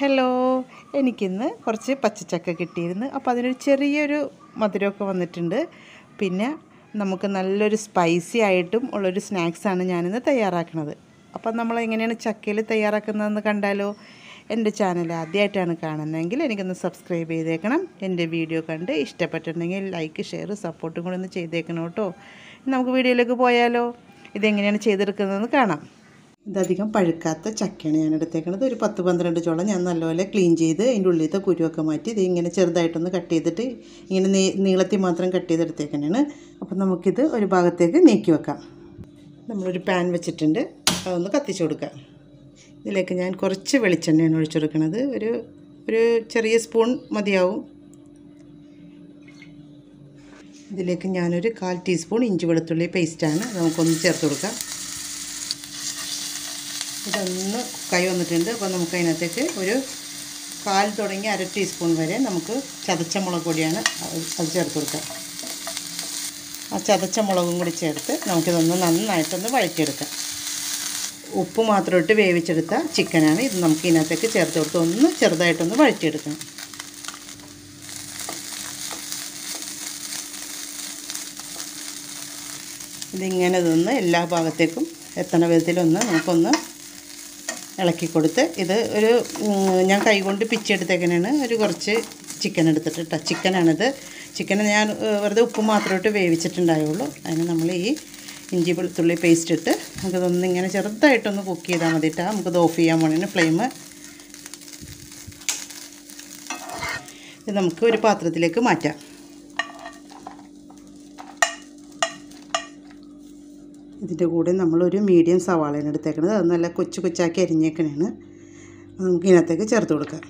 Hello, എനിക്കിന്ന് കുറച്ച് പച്ചച്ചക്ക കിട്ടിയിരുന്നു. അപ്പോൾ അതിനൊരു ചെറിയൊരു മധുരമൊക്കെ വന്നിട്ടുണ്ട്. പിന്നെ നമുക്ക് നല്ലൊരു സ്പൈസി ആയിട്ടും ഉള്ളൊരു സ്നാക്സാണ് ഞാനിന്ന് തയ്യാറാക്കുന്നത്. അപ്പോൾ നമ്മൾ എങ്ങനെയാണ് ചക്കയിൽ തയ്യാറാക്കുന്നതെന്ന് കണ്ടാലോ? എൻ്റെ ചാനൽ ആദ്യമായിട്ടാണ് കാണുന്നതെങ്കിൽ എനിക്കൊന്ന് സബ്സ്ക്രൈബ് ചെയ്തേക്കണം. എൻ്റെ വീഡിയോ കണ്ട് ഇഷ്ടപ്പെട്ടിട്ടുണ്ടെങ്കിൽ ലൈക്ക്, ഷെയർ, സപ്പോർട്ടും കൂടെ ഒന്ന് ചെയ്തേക്കണം കേട്ടോ. നമുക്ക് വീഡിയോയിലേക്ക് പോയാലോ? ഇതെങ്ങനെയാണ് ചെയ്തെടുക്കുന്നതെന്ന് കാണാം. ഇതധികം പഴുക്കാത്ത ചക്കയാണ് ഞാൻ എടുത്തേക്കുന്നത്. ഒരു 10-12 ചോളം ഞാൻ നല്ലപോലെ ക്ലീൻ ചെയ്ത് അതിൻ്റെ ഉള്ളിലത്തെ കുരുവൊക്കെ മാറ്റി ഇത് ഇങ്ങനെ ചെറുതായിട്ടൊന്ന് കട്ട് ചെയ്തിട്ട് ഇങ്ങനെ നീളത്തിൽ മാത്രം കട്ട് ചെയ്തെടുത്തേക്കാനാണ്. അപ്പം നമുക്കിത് ഒരു ഭാഗത്തേക്ക് നീക്കി വെക്കാം. നമ്മളൊരു പാൻ വെച്ചിട്ടുണ്ട്, അതൊന്ന് കത്തിച്ച് കൊടുക്കാം. ഇതിലേക്ക് ഞാൻ കുറച്ച് വെളിച്ചെണ്ണയാണ് ഒഴിച്ചു കൊടുക്കുന്നത്. ഒരു ചെറിയ സ്പൂൺ മതിയാവും. ഇതിലേക്ക് ഞാനൊരു 1/4 ടീസ്പൂൺ ഇഞ്ചി വെളുത്തുള്ളി പേസ്റ്റാണ് നമുക്കൊന്ന് ചേർത്ത് കൊടുക്കാം. ഇതൊന്ന് കൈ വന്നിട്ടുണ്ട്. അപ്പോൾ നമുക്ക് അതിനകത്തേക്ക് ഒരു 1/4 തുടങ്ങി 1/2 ടീസ്പൂൺ വരെ നമുക്ക് ചതച്ച മുളക് പൊടിയാണ് അത് ചേർത്ത് കൊടുക്കാം. ആ ചതച്ച മുളകും കൂടി ചേർത്ത് നമുക്കിതൊന്ന് നന്നായിട്ടൊന്ന് വഴറ്റിയെടുക്കാം. ഉപ്പ് മാത്രം ഇട്ട് വേവിച്ചെടുത്ത ചിക്കനാണ് ഇത്. നമുക്ക് ഇതിനകത്തേക്ക് ചേർത്ത് കൊടുത്ത് ഒന്ന് ചെറുതായിട്ടൊന്ന് വഴറ്റിയെടുക്കണം. ഇതിങ്ങനെ ഇതൊന്ന് എല്ലാ ഭാഗത്തേക്കും എത്തണ വിധത്തിലൊന്ന് നമുക്കൊന്ന് ഇളക്കി കൊടുത്ത് ഇത് ഞാൻ കൈകൊണ്ട് പിച്ചെടുത്തേക്കാനാണ്. കുറച്ച് ചിക്കൻ എടുത്തിട്ട് കേട്ടോ. ചിക്കനാണിത്. ചിക്കൻ ഞാൻ വെറുതെ ഉപ്പ് മാത്രമായിട്ട് വേവിച്ചിട്ടുണ്ടായുള്ളൂ. അതിന് നമ്മൾ ഈ ഇഞ്ചി വെളുത്തുള്ളി പേസ്റ്റ് ഇട്ട് നമുക്കിതൊന്ന് ഇങ്ങനെ ചെറുതായിട്ടൊന്ന് കുക്ക് ചെയ്താൽ മതി കേട്ടോ. നമുക്കിത് ഓഫ് ചെയ്യാൻ വേണമെങ്കിൽ ഫ്ലെയിം ഇത് നമുക്ക് ഒരു പാത്രത്തിലേക്ക് മാറ്റാം. ഇതിൻ്റെ കൂടെ നമ്മളൊരു മീഡിയം സവാളയാണ് എടുത്തേക്കുന്നത്. അത് നല്ല കൊച്ചു കൊച്ചാക്കി അരിഞ്ഞേക്കണേണ്. നമുക്ക് ഇതിനകത്തേക്ക് ചേർത്ത് കൊടുക്കാം.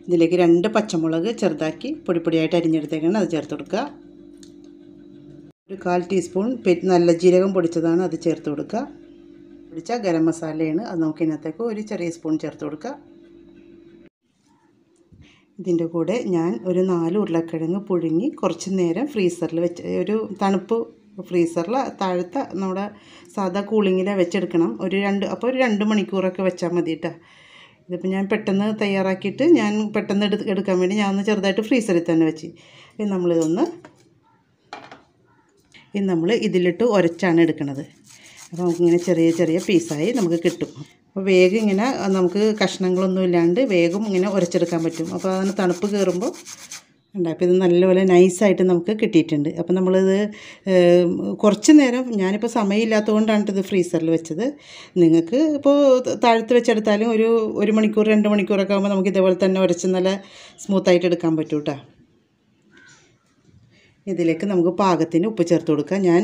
ഇതിലേക്ക് 2 പച്ചമുളക് ചെറുതാക്കി പൊടിയായിട്ട് അരിഞ്ഞെടുത്തേക്കാണ്, അത് ചേർത്ത് കൊടുക്കുക. ഒരു 1/4 ടീസ്പൂൺ നല്ല ജീരകം പൊടിച്ചതാണ്, അത് ചേർത്ത് കൊടുക്കുക. പൊടിച്ച ഗരം മസാലയാണ്, അത് നമുക്ക് ഇതിനകത്തേക്ക് ഒരു ചെറിയ സ്പൂൺ ചേർത്ത് കൊടുക്കുക. ഇതിൻ്റെ കൂടെ ഞാൻ ഒരു 4 ഉരുളക്കിഴങ്ങ് പുഴുങ്ങി കുറച്ച് നേരം ഫ്രീസറിൽ വെച്ച് ഒരു തണുപ്പ് ഫ്രീസറിൽ താഴത്തെ നമ്മുടെ സാധാ കൂളിങ്ങിൽ വെച്ചെടുക്കണം. അപ്പോൾ ഒരു 2 മണിക്കൂറൊക്കെ വെച്ചാൽ മതി കേട്ടോ. ഇതിപ്പോൾ ഞാൻ പെട്ടെന്ന് തയ്യാറാക്കിയിട്ട് ഞാൻ പെട്ടെന്ന് എടുക്കാൻ വേണ്ടി ഞാൻ ഒന്ന് ചെറുതായിട്ട് ഫ്രീസറിൽ തന്നെ വെച്ച്. നമ്മൾ ഇതിലിട്ട് ഉരച്ചാണ് എടുക്കുന്നത്. അപ്പോൾ നമുക്കിങ്ങനെ ചെറിയ ചെറിയ പീസായി നമുക്ക് കിട്ടും. അപ്പോൾ വേഗം ഇങ്ങനെ നമുക്ക് കഷ്ണങ്ങളൊന്നും ഇല്ലാണ്ട് വേഗം ഇങ്ങനെ ഉരച്ചെടുക്കാൻ പറ്റും. അപ്പോൾ അതിന് തണുപ്പ് കയറുമ്പോൾ അപ്പോൾ ഇത് നല്ലപോലെ നൈസായിട്ട് നമുക്ക് കിട്ടിയിട്ടുണ്ട്. അപ്പോൾ നമ്മളിത് കുറച്ച് നേരം, ഞാനിപ്പോൾ സമയമില്ലാത്തത് കൊണ്ടാണ് ഇത് ഫ്രീസറിൽ വെച്ചത്. നിങ്ങൾക്ക് ഇപ്പോൾ താഴത്ത് വെച്ചെടുത്താലും ഒരു 1 മണിക്കൂർ 2 മണിക്കൂറൊക്കെ ആകുമ്പോൾ നമുക്ക് ഇതേപോലെ തന്നെ ഉരച്ച് നല്ല സ്മൂത്തായിട്ട് എടുക്കാൻ പറ്റും കേട്ടോ. ഇതിലേക്ക് നമുക്ക് പാകത്തിന് ഉപ്പ് ചേർത്ത് കൊടുക്കാം. ഞാൻ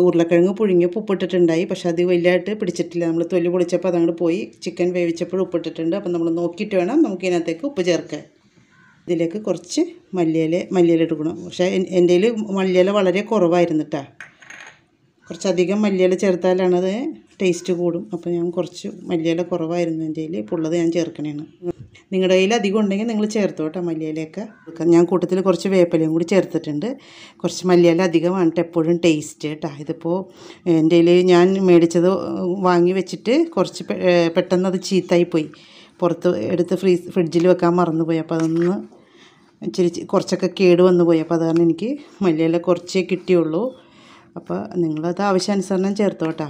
ഉരുളക്കിഴങ്ങ് പുഴുങ്ങിയപ്പോൾ ഉപ്പിട്ടിട്ടുണ്ടായി, പക്ഷേ അത് വലിയതായിട്ട് പിടിച്ചിട്ടില്ല. നമ്മൾ തൊലി പൊളിച്ചപ്പോൾ അതങ്ങോട്ട് പോയി. ചിക്കൻ വേവിച്ചപ്പോൾ ഉപ്പിട്ടിട്ടുണ്ട്. അപ്പോൾ നമ്മൾ നോക്കിയിട്ട് വേണം നമുക്ക് ഇതിനകത്തേക്ക് ഉപ്പ് ചേർക്കാൻ. ഇതിലേക്ക് കുറച്ച് മല്ലിയില എടുക്കണം. പക്ഷേ എൻ്റെ കയ്യിൽ മല്ലിയില വളരെ കുറവായിരുന്നു കേട്ടോ. കുറച്ചധികം മല്ലിയില ചേർത്താലാണത് ടേസ്റ്റ് കൂടും. അപ്പോൾ ഞാൻ കുറച്ച് മല്ലിയില കുറവായിരുന്നു എൻ്റെ കയ്യിൽ. ഇപ്പോൾ ഉള്ളത് ഞാൻ ചേർക്കണേണ്. നിങ്ങളുടെ കയ്യിൽ അധികം ഉണ്ടെങ്കിൽ നിങ്ങൾ ചേർത്തോ കേട്ടോ മല്ലിയിലയൊക്കെ. ഞാൻ കൂട്ടത്തിൽ കുറച്ച് വേപ്പിലയും കൂടി ചേർത്തിട്ടുണ്ട്. കുറച്ച് മല്ലിയില അധികമാണ് എപ്പോഴും ടേസ്റ്റ് കേട്ടോ. ഇതിപ്പോൾ എൻ്റെ കയ്യിൽ ഞാൻ മേടിച്ചത് വാങ്ങി വെച്ചിട്ട് കുറച്ച് പെട്ടെന്ന് അത് ചീത്തായിപ്പോയി. പുറത്ത് എടുത്ത് ഫ്രിഡ്ജിൽ വെക്കാൻ മറന്നുപോയി. അപ്പോൾ അതൊന്ന് കുറച്ചൊക്കെ കേട് വന്നു പോയി. അപ്പോൾ അത് കാരണം എനിക്ക് മല്ലിയില കുറച്ചേ കിട്ടിയുള്ളൂ. അപ്പോൾ നിങ്ങളത് ആവശ്യാനുസരണം ചേർത്തോ കേട്ടോ.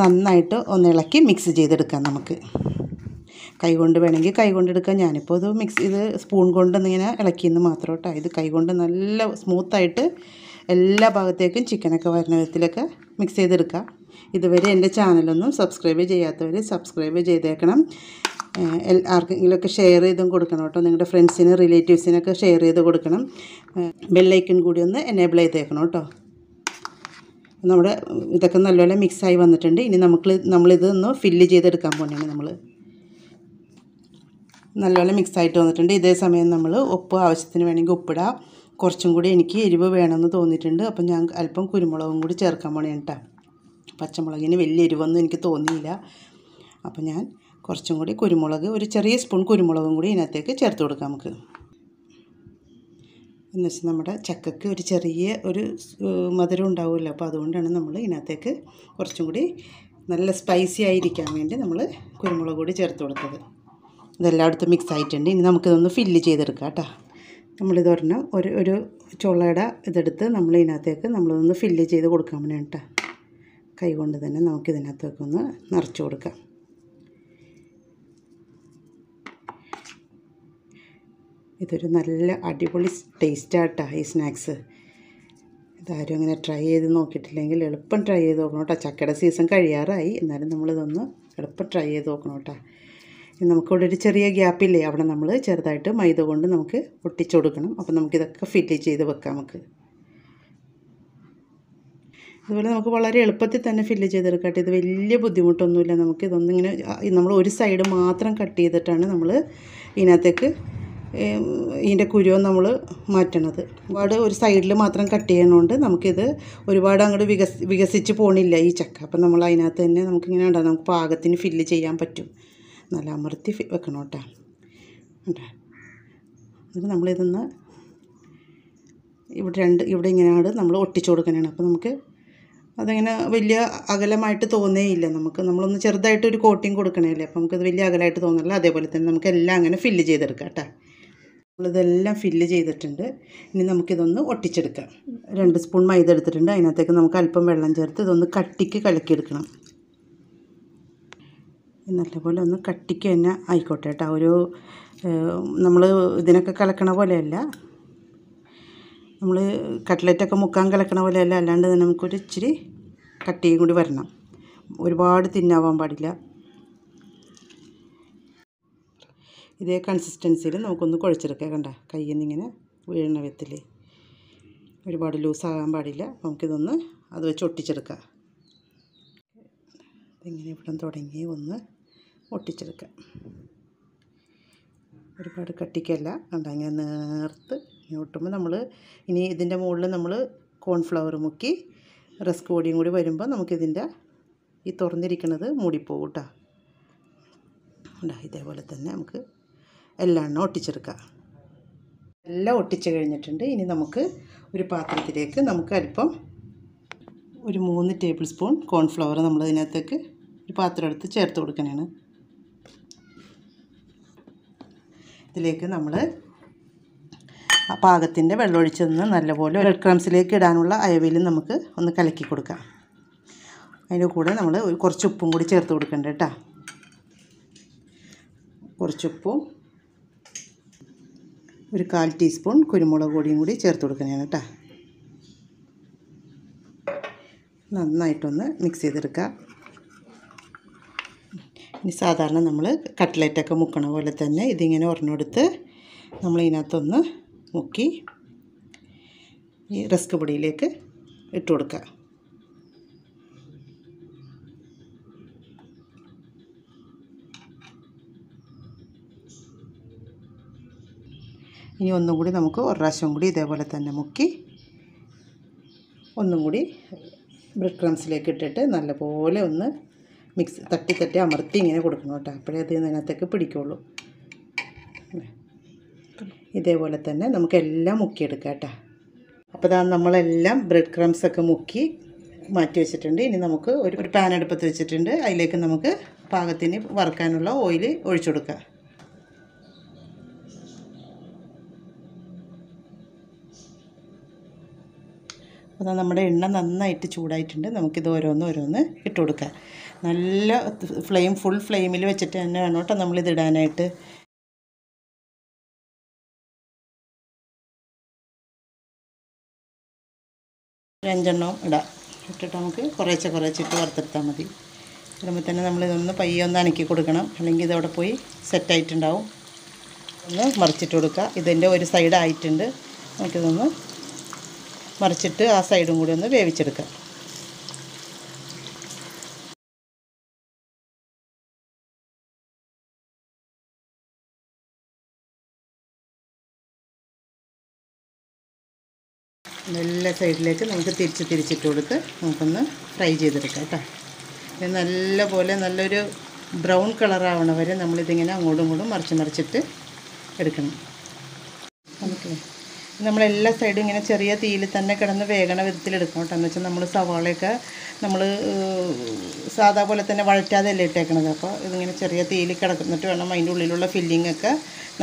നന്നായിട്ട് ഒന്ന് ഇളക്കി മിക്സ് ചെയ്തെടുക്കാം. നമുക്ക് കൈകൊണ്ട് വേണമെങ്കിൽ കൈകൊണ്ട് എടുക്കാം. ഞാനിപ്പോൾ ഇത് സ്പൂൺ കൊണ്ടൊന്നിങ്ങനെ ഇളക്കിയെന്ന് മാത്രം കേട്ടോ. ഇത് കൈകൊണ്ട് നല്ല സ്മൂത്തായിട്ട് എല്ലാ ഭാഗത്തേക്കും ചിക്കനൊക്കെ വരുന്ന വിധത്തിലൊക്കെ മിക്സ് ചെയ്തെടുക്കാം. ഇതുവരെ എൻ്റെ ചാനലൊന്നും സബ്സ്ക്രൈബ് ചെയ്യാത്തവർ സബ്സ്ക്രൈബ് ചെയ്തേക്കണം. ആർക്കെങ്കിലുമൊക്കെ ഷെയർ ചെയ്തും കൊടുക്കണം കേട്ടോ. നിങ്ങളുടെ ഫ്രണ്ട്സിന് റിലേറ്റീവ്സിനൊക്കെ ഷെയർ ചെയ്ത് കൊടുക്കണം. ബെല്ലൈക്കൺ കൂടി ഒന്ന് എനേബിൾ ചെയ്തേക്കണം കേട്ടോ. നമ്മുടെ ഇതൊക്കെ നല്ലപോലെ മിക്സായി വന്നിട്ടുണ്ട്. ഇനി നമ്മളിതൊന്ന് ഫില്ല് ചെയ്തെടുക്കാൻ പോകുന്നതാണ്. നമ്മൾ നല്ലപോലെ മിക്സായിട്ട് വന്നിട്ടുണ്ട്. ഇതേ സമയം നമ്മൾ ഉപ്പ് ആവശ്യത്തിന് വേണമെങ്കിൽ ഉപ്പിടാം. കുറച്ചും കൂടി എനിക്ക് എരിവ് വേണമെന്ന് തോന്നിയിട്ടുണ്ട്. അപ്പം ഞാൻ അല്പം കുരുമുളകും കൂടി ചേർക്കാൻ പോണേണ് കേട്ടോ. പച്ചമുളകിന് വലിയ എരിവൊന്നും എനിക്ക് തോന്നിയില്ല. അപ്പോൾ ഞാൻ കുറച്ചും കൂടി ഒരു ചെറിയ സ്പൂൺ കുരുമുളകും കൂടി ഇതിനകത്തേക്ക് ചേർത്ത് കൊടുക്കാം നമുക്ക്. എന്നുവെച്ചാൽ നമ്മുടെ ചക്കയ്ക്ക് ഒരു ചെറിയ മധുരം ഉണ്ടാവുമല്ലോ. അപ്പോൾ അതുകൊണ്ടാണ് നമ്മൾ ഇതിനകത്തേക്ക് കുറച്ചും കൂടി നല്ല സ്പൈസി ആയിരിക്കാൻ വേണ്ടി നമ്മൾ കുരുമുളക് പൊടി ചേർത്ത് കൊടുത്തത്. ഇതെല്ലായിടത്തും മിക്സ് ആയിട്ടുണ്ട്. ഇനി നമുക്കിതൊന്ന് ഫില്ല് ചെയ്തെടുക്കാം കേട്ടോ. നമ്മളിതൊരെണ്ണം ഒരു ചുളയുടെ ഇതെടുത്ത് നമ്മൾ ഇതിനകത്തേക്ക് നമ്മളൊന്ന് ഫില്ല് ചെയ്ത് കൊടുക്കാൻ വേണ്ടി കേട്ടോ. കൈ കൊണ്ട് തന്നെ നമുക്കിതിനകത്തേക്കൊന്ന് നിറച്ച് കൊടുക്കാം. ഇതൊരു നല്ല അടിപൊളി ടേസ്റ്റാട്ടോ ഈ സ്നാക്സ്. ഇതാരും അങ്ങനെ ട്രൈ ചെയ്ത് നോക്കിയിട്ടില്ലെങ്കിൽ എളുപ്പം ട്രൈ ചെയ്ത് നോക്കണം കേട്ടോ. ചക്കയുടെ സീസൺ കഴിയാറായി, എന്നാലും നമ്മളിതൊന്ന് എളുപ്പം ട്രൈ ചെയ്ത് നോക്കണം കേട്ടോ. നമുക്കിവിടെ ഒരു ചെറിയ ഗ്യാപ്പില്ലേ, അവിടെ നമ്മൾ ചെറുതായിട്ട് മൈദ കൊണ്ട് നമുക്ക് ഒട്ടിച്ചു കൊടുക്കണം. അപ്പോൾ നമുക്കിതൊക്കെ ഫില്ല് ചെയ്ത് വെക്കാം. അതുപോലെ നമുക്ക് വളരെ എളുപ്പത്തിൽ തന്നെ ഫില്ല് ചെയ്തെടുക്കട്ടെ. ഇത് വലിയ ബുദ്ധിമുട്ടൊന്നുമില്ല. നമുക്ക് ഇതൊന്നിങ്ങനെ നമ്മൾ ഒരു സൈഡ് മാത്രം കട്ട് ചെയ്തിട്ടാണ് നമ്മൾ ഇതിനകത്തേക്ക് ഇതിൻ്റെ കുരുവ നമ്മൾ മാറ്റണത്. ഒരുപാട് ഒരു സൈഡിൽ മാത്രം കട്ട് ചെയ്യണോണ്ട് നമുക്കിത് ഒരുപാട് അങ്ങോട്ട് വികസിച്ച് പോകണില്ല ഈ ചക്ക. അപ്പം നമ്മൾ അതിനകത്ത് തന്നെ നമുക്കിങ്ങനെ ഉണ്ടാകും, നമുക്ക് പാകത്തിന് ഫില്ല് ചെയ്യാൻ പറ്റും. നല്ല അമർത്തി വെക്കണം കേട്ടോ. എന്നിട്ട് നമ്മളിതൊന്ന് ഇവിടെ ഇങ്ങനെയാണ് നമ്മൾ ഒട്ടിച്ചു കൊടുക്കാനാണ്. അപ്പോൾ നമുക്ക് അതങ്ങനെ വലിയ അകലമായിട്ട് തോന്നേയില്ല. നമ്മളൊന്ന് ചെറുതായിട്ടൊരു കോട്ടിങ് കൊടുക്കണമല്ലേ, അപ്പോൾ നമുക്കത് വലിയ അകലമായിട്ട് തോന്നില്ല. അതേപോലെ തന്നെ നമുക്കെല്ലാം അങ്ങനെ ഫില്ല് ചെയ്തെടുക്കാം കേട്ടോ. നമ്മളിതെല്ലാം ഫില്ല് ചെയ്തിട്ടുണ്ട്. ഇനി നമുക്കിതൊന്ന് ഒട്ടിച്ചെടുക്കാം. 2 സ്പൂൺ മൈദ എടുത്തിട്ടുണ്ട്. അതിനകത്തേക്ക് നമുക്ക് അല്പം വെള്ളം ചേർത്ത് ഇതൊന്ന് കട്ടിക്ക് കലക്കിയെടുക്കണം. നല്ലപോലെ ഒന്ന് കട്ടിക്ക് തന്നെ ആയിക്കോട്ടെ കേട്ടോ. നമ്മൾ ഇതിനൊക്കെ കലക്കണ പോലെയല്ല, നമ്മൾ കട്ട്ലറ്റൊക്കെ മുക്കാൻ കലക്കണ പോലെയല്ല, അല്ലാണ്ട് തന്നെ നമുക്കൊരു ഇച്ചിരി കട്ടിയും കൂടി വരണം. ഒരുപാട് തിന്നാവാൻ പാടില്ല. ഇതേ കൺസിസ്റ്റൻസിയിൽ നമുക്കൊന്ന് കുഴച്ചെടുക്കാം. കണ്ട കയ്യിൽ നിന്നിങ്ങനെ വീഴണ വിധത്തിൽ, ഒരുപാട് ലൂസാകാൻ പാടില്ല. നമുക്കിതൊന്ന് അത് വെച്ച് ഒട്ടിച്ചെടുക്കാം. ഇതിങ്ങനെ ഇവിടെ തുടങ്ങി ഒന്ന് ഒട്ടിച്ചെടുക്കാം. ഒരുപാട് കട്ടിക്കല്ല, കണ്ട ഇങ്ങനെ നേർത്ത് ഒട്ടുമ്പോൾ നമ്മൾ ഇനി ഇതിൻ്റെ മുകളിൽ നമ്മൾ കോൺഫ്ലവർ മുക്കി റസ്ക് പൊടിയും കൂടി വരുമ്പോൾ നമുക്കിതിൻ്റെ ഈ തുറന്നിരിക്കുന്നത് മൂടിപ്പോകും കേട്ടോ. ഇതേപോലെ തന്നെ നമുക്ക് എല്ലാം ഒട്ടിച്ചെടുക്കാം. എല്ലാം ഒട്ടിച്ച് കഴിഞ്ഞിട്ടുണ്ട്. ഇനി നമുക്ക് ഒരു പാത്രത്തിലേക്ക് നമുക്ക് അല്പം ഒരു 3 ടേബിൾ സ്പൂൺ കോൺഫ്ലവർ നമ്മൾ ഇതിനകത്തേക്ക് ഒരു പാത്രം എടുത്ത് ചേർത്ത് കൊടുക്കാനാണ്. ഇതിലേക്ക് നമ്മൾ ആ പാകത്തിൻ്റെ വെള്ളമൊഴിച്ച് നിന്ന് നല്ലപോലെ ബ്രെഡ് ക്രംസിലേക്ക് ഇടാനുള്ള അയവിൽ നമുക്ക് ഒന്ന് കലക്കി കൊടുക്കാം. അതിൻ്റെ കൂടെ നമ്മൾ കുറച്ച് ഉപ്പും കൂടി ചേർത്ത് കൊടുക്കണ്ട കേട്ടോ. കുറച്ചുപ്പും ഒരു 1/4 ടീസ്പൂൺ കുരുമുളക് പൊടിയും കൂടി ചേർത്ത് കൊടുക്കുന്നതാണ് കേട്ടോ. നന്നായിട്ടൊന്ന് മിക്സ് ചെയ്തെടുക്കുക. ഇനി സാധാരണ നമ്മൾ കട്ട്ലറ്റൊക്കെ മുക്കണ പോലെ തന്നെ ഇതിങ്ങനെ ഒരെണ്ണമെടുത്ത് നമ്മൾ ഇതിനകത്തൊന്ന് മുക്കി ഈ റസ്ക് പൊടിയിലേക്ക് ഇട്ട് കൊടുക്കുക. ഇനി ഒന്നും കൂടി നമുക്ക് ഒരു പ്രാവശ്യം കൂടി ഇതേപോലെ തന്നെ മുക്കി ഒന്നും കൂടി ബ്രെഡ് ക്രംസിലേക്ക് ഇട്ടിട്ട് നല്ലപോലെ ഒന്ന് തട്ടി അമർത്തി ഇങ്ങനെ കൊടുക്കണം കേട്ടോ. അപ്പോഴേ അത് ഇതിനകത്തേക്ക് പിടിക്കുള്ളൂ. ഇതേപോലെ തന്നെ നമുക്കെല്ലാം മുക്കിയെടുക്കാം കേട്ടോ. അപ്പോൾ ഇതാ നമ്മളെല്ലാം ബ്രെഡ് ക്രംസൊക്കെ മുക്കി മാറ്റി വെച്ചിട്ടുണ്ട്. ഇനി നമുക്ക് ഒരു പാൻ അടുപ്പത്ത് വെച്ചിട്ടുണ്ട്. അതിലേക്ക് നമുക്ക് പാകത്തിന് വറുക്കാനുള്ള ഓയിൽ ഒഴിച്ചു കൊടുക്കാം. അപ്പോൾ നമ്മുടെ എണ്ണ നന്നായിട്ട് ചൂടായിട്ടുണ്ട്. നമുക്കിത് ഓരോന്ന് ഇട്ട് കൊടുക്കാം. നല്ല ഫുൾ ഫ്ലെയിമിൽ വെച്ചിട്ട് തന്നെ വേണം കേട്ടോ നമ്മളിത് ഇടാനായിട്ട്. ഒരു 5 ഇടാം. ഇട്ടിട്ട് നമുക്ക് കുറേശ്ശെ ഇട്ട് വറുത്തെടുത്താൽ മതി. വരുമ്പോൾ തന്നെ നമ്മളിതൊന്ന് പയ്യെ ഒന്ന് അനക്കി കൊടുക്കണം, അല്ലെങ്കിൽ ഇതവിടെ പോയി സെറ്റായിട്ടുണ്ടാവും. ഒന്ന് മറിച്ചിട്ട് കൊടുക്കുക. ഇതിൻ്റെ ഒരു സൈഡ് ആയിട്ടുണ്ട്. നമുക്കിതൊന്ന് മറിച്ചിട്ട് ആ സൈഡും കൂടി ഒന്ന് വേവിച്ചെടുക്കാം. എല്ലാ സൈഡിലേക്ക് നമുക്ക് തിരിച്ചിട്ട് കൊടുത്ത് നമുക്കൊന്ന് ഫ്രൈ ചെയ്തെടുക്കാം കേട്ടോ. ഇത് നല്ലൊരു ബ്രൗൺ കളറാവണ വരെ നമ്മളിതിങ്ങനെ അങ്ങോട്ടും ഇങ്ങോട്ടും മറിച്ചിട്ട് എടുക്കണം. നമുക്ക് നമ്മളെല്ലാ സൈഡും ഇങ്ങനെ ചെറിയ തീയിൽ തന്നെ കിടന്ന് വേഗണ വിധത്തിലെടുക്കണം കേട്ടോ. എന്ന് വെച്ചാൽ നമ്മൾ സവാളയൊക്കെ നമ്മൾ സാധാ പോലെ തന്നെ വഴറ്റാതെയല്ലേ ഇട്ടേക്കണത്. അപ്പോൾ ഇതിങ്ങനെ ചെറിയ തീയിൽ കിടന്നിട്ട് വേണം അതിൻ്റെ ഉള്ളിലുള്ള ഫില്ലിങ്ങൊക്കെ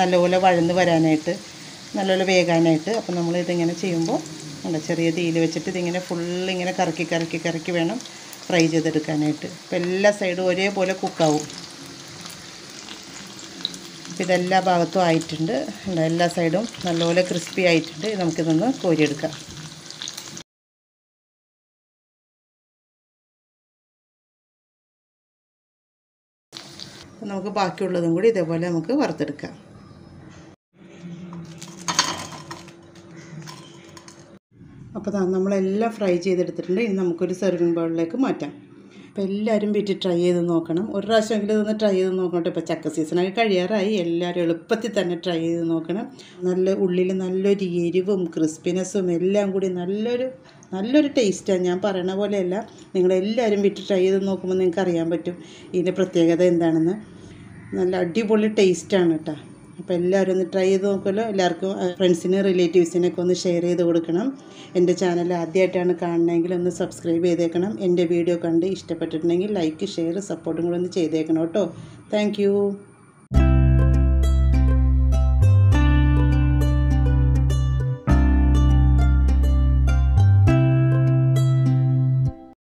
നല്ലപോലെ വഴന്ന് വരാനായിട്ട്, നല്ലപോലെ വേകാനായിട്ട്. അപ്പോൾ നമ്മളിതിങ്ങനെ ചെയ്യുമ്പോൾ ഉണ്ട് ചെറിയ തീയിൽ വെച്ചിട്ട് ഇതിങ്ങനെ ഫുള്ളിങ്ങനെ കറക്കി വേണം ഫ്രൈ ചെയ്തെടുക്കാനായിട്ട്. അപ്പോൾ എല്ലാ സൈഡും ഒരേപോലെ കുക്കാവും. അപ്പോൾ ഇതെല്ലാ ഭാഗത്തും ആയിട്ടുണ്ട്. എല്ലാ സൈഡും നല്ലപോലെ ക്രിസ്പി ആയിട്ടുണ്ട്. നമുക്കിതൊന്ന് കോരിയെടുക്കാം. അപ്പോൾ നമുക്ക് ബാക്കിയുള്ളതും കൂടി ഇതേപോലെ നമുക്ക് വറുത്തെടുക്കാം. അപ്പോൾ നമ്മളെല്ലാം ഫ്രൈ ചെയ്തെടുത്തിട്ടുണ്ട്. ഇനി നമുക്കൊരു സെർവിങ് ബൗളിലേക്ക് മാറ്റാം. അപ്പോൾ എല്ലാവരും വീട്ടിൽ ട്രൈ ചെയ്ത് നോക്കണം. ഒരു പ്രാവശ്യമെങ്കിലും ഇതൊന്ന് ട്രൈ ചെയ്ത് നോക്കട്ടെ. ഇപ്പോൾ ചക്ക സീസണൊക്കെ കഴിയാറായി. എല്ലാവരും എളുപ്പത്തിൽ തന്നെ ട്രൈ ചെയ്ത് നോക്കണം. നല്ല ഉള്ളിൽ നല്ലൊരു എരിവും ക്രിസ്പിനെസ്സും എല്ലാം കൂടി നല്ലൊരു ടേസ്റ്റാണ്. ഞാൻ പറയണ പോലെയല്ല. നിങ്ങളെല്ലാവരും വീട്ടിൽ ട്രൈ ചെയ്ത് നോക്കുമ്പോൾ നിങ്ങൾക്ക് അറിയാൻ പറ്റും ഇതിൻ്റെ പ്രത്യേകത എന്താണെന്ന്. നല്ല അടിപൊളി ടേസ്റ്റാണ് കേട്ടോ. അപ്പോൾ എല്ലാവരും ഒന്ന് ട്രൈ ചെയ്ത് നോക്കുമല്ലോ. എല്ലാവർക്കും ഫ്രണ്ട്സിന് റിലേറ്റീവ്സിനൊക്കെ ഒന്ന് ഷെയർ ചെയ്ത് കൊടുക്കണം. എൻ്റെ ചാനൽ ആദ്യമായിട്ടാണ് കാണണമെങ്കിൽ ഒന്ന് സബ്സ്ക്രൈബ് ചെയ്തേക്കണം. എൻ്റെ വീഡിയോ കണ്ട് ഇഷ്ടപ്പെട്ടിട്ടുണ്ടെങ്കിൽ ലൈക്ക്, ഷെയർ, സപ്പോർട്ടും കൂടെ ഒന്ന് ചെയ്തേക്കണം കേട്ടോ. താങ്ക്